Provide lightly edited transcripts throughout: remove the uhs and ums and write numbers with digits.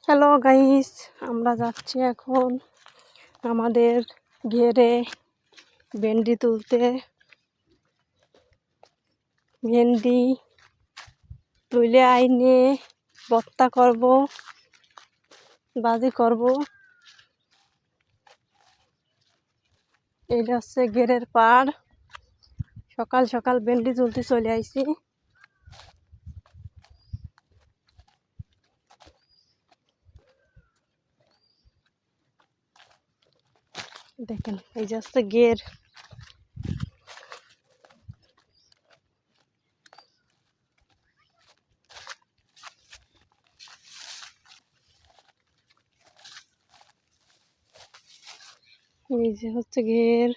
Hello guys, আমরা যাচ্ছি এখন আমাদের ঘেরে ভেন্ডি তুলতে। ভেন্ডি তুলে আইনে ভর্তা করব, ভাজি করব। এটা হচ্ছে ঘেরের পাড়। সকাল সকাল ভেন্ডি তুলতে চলে আইছি। দেখেন, এই যে হচ্ছে ঘের। এই যে হচ্ছে ঘের।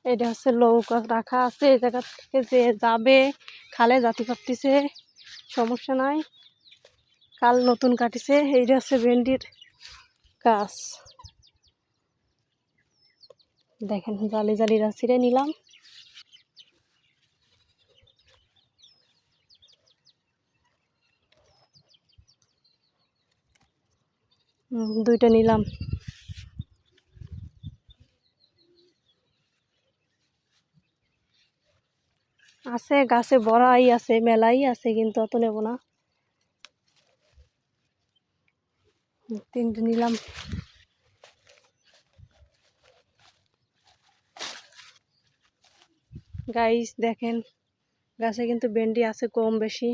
এটা হচ্ছে নৌকা রাখা আছে। এই জায়গা থেকে যে যাবে খালে জাতি পারতেছে, সমস্যা নাই। কাল নতুন কাটিছে। এইটা হচ্ছে ভেন্ডির গাছ। দেখেন, জালি জালিরা ছিঁড়ে নিলাম। দুইটা নিলাম। আছে গাছে বড়াই আছে, মেলাই আছে, কিন্তু অত নেব না। তিনটে নিলাম। গাইস দেখেন, গাছে কিন্তু ভেন্ডি আছে কম বেশি।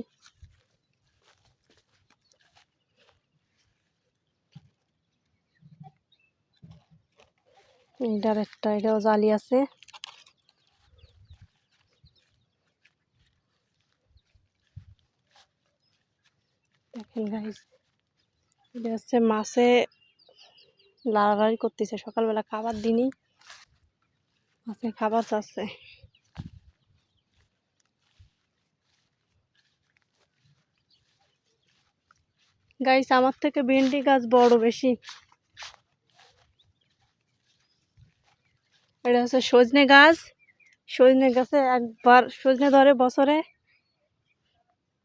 এইটার একটা, এটাও জালি আছে। দেখেন গাইস, এটা হচ্ছে মাছে লাড়ালাড়ি করতেছে। সকালবেলা খাবার দিনই মাছে খাবার চাচ্ছে। গাইস, আমার থেকে ভেন্ডি গাছ বড় বেশি। এটা হচ্ছে সজনে গাছ। সজনে গাছে একবার সজনে ধরে বছরে।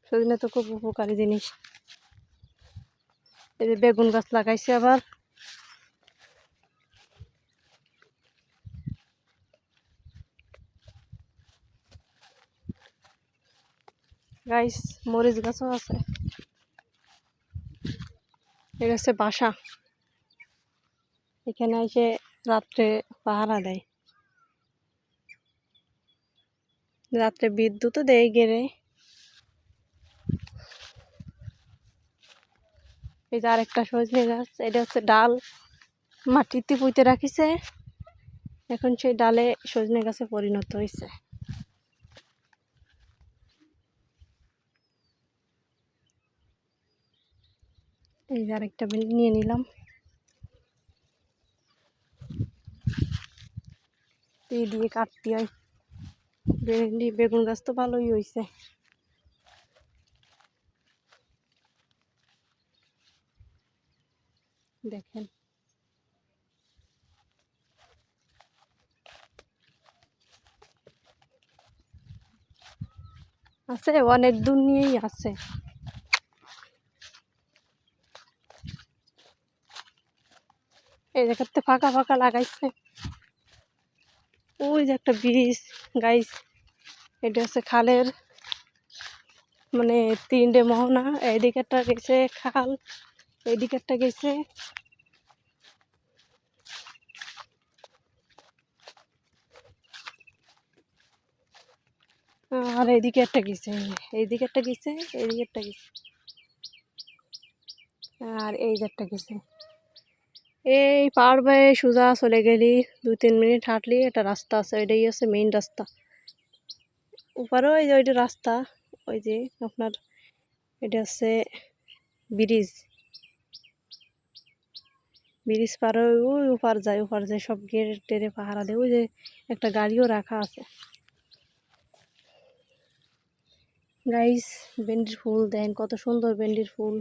সজনে তো খুব উপকারী জিনিস। এই যে বেগুন গাছ লাগাইছে আবার। গাইস, মরিচ গাছও আছে। এটা হচ্ছে বাসা। এখানে এসে রাত্রে পাহারা দেয়। রাত্রে বিদ্যুৎও দেয় গেড়ে। এই যে আরেকটা সজনে গাছ। এটা হচ্ছে ডাল মাটিতে পুঁতে রাখিছে, এখন সেই ডালে সজনে গাছে পরিণত হয়েছে। এই যে আরেকটা ভেন্ডি নিয়ে নিলাম। দিয়ে কাটতে হয়। ভেন্ডি বেগুন গাছ তো ভালোই হয়েছে। দেখেন, আছে অনেক দূর নিয়েই আছে। এই জায়গাতে ফাঁকা ফাঁকা লাগাইছে। ওই যে একটা ব্রিজ। গাইস, এটা হচ্ছে খালের, মানে তিনটে মোহনা। এইদিকে একটা গেছে খাল, এইদিকে একটা গেছে। আর এইদিকে একটা গেছে, এইদিকে একটা গেছে, এইদিকে একটা গেছে, আর এই যে একটা গেছে। এই পার বেয়ে সোজা চলে গেলি 2-3 মিনিট হাঁটলি একটা রাস্তা আছে। এটাই আছে মেইন রাস্তা। উপরে ওই যে ওইটা রাস্তা, ওই যে আপনার এটা আছে ব্রিজ। ব্রিজ পার হয়ে ওই ওপার যায় সব গেট টেরে পাহারা দেয়। ওই যে একটা গাড়িও রাখা আছে। গাইস, ভেন্ডির ফুল দেন কত সুন্দর ভেন্ডির ফুল।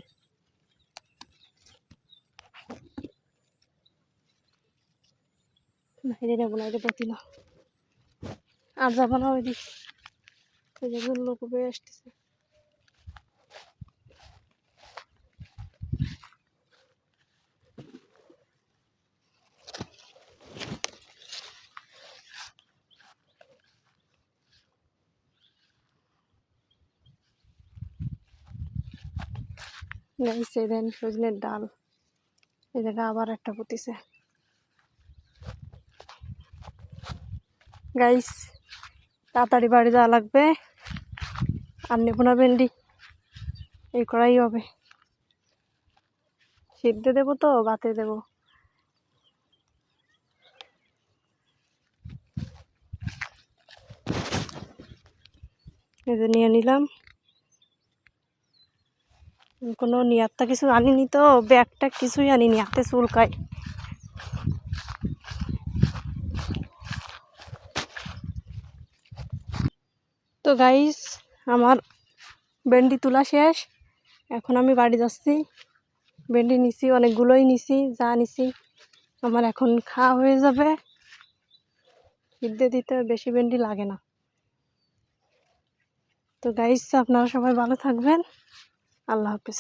এটা নেবো না, এটা পতি না। আর যাবো না ওইদিক, ওই যে লোক বেয়ে আসতেছে। গাইস এই দেন সজনের ডাল, এই জায়গা আবার একটা পুঁতিছে। গাইস তাড়াতাড়ি বাড়ি যাওয়া লাগবে, আর নেবো না ভেন্ডি, এই করাই হবে। সিদ্ধে দেবো তো ভাতে দেবো। এই যে নিয়ে নিলাম, কোনো নিয়াত্তা কিছু আনিনি তো, ব্যাগটা কিছুই আনিনি, হাতে চুলকায়। তো গাইস আমার ভেন্ডি তোলা শেষ, এখন আমি বাড়ি যাচ্ছি। ভেন্ডি নিছি, অনেকগুলোই নিছি, যা নিছি আমার এখন খাওয়া হয়ে যাবে। সিদ্ধে দিতে বেশি ভেন্ডি লাগে না। তো গাইস আপনারা সবাই ভালো থাকবেন, আল্লাহ হাফেজ।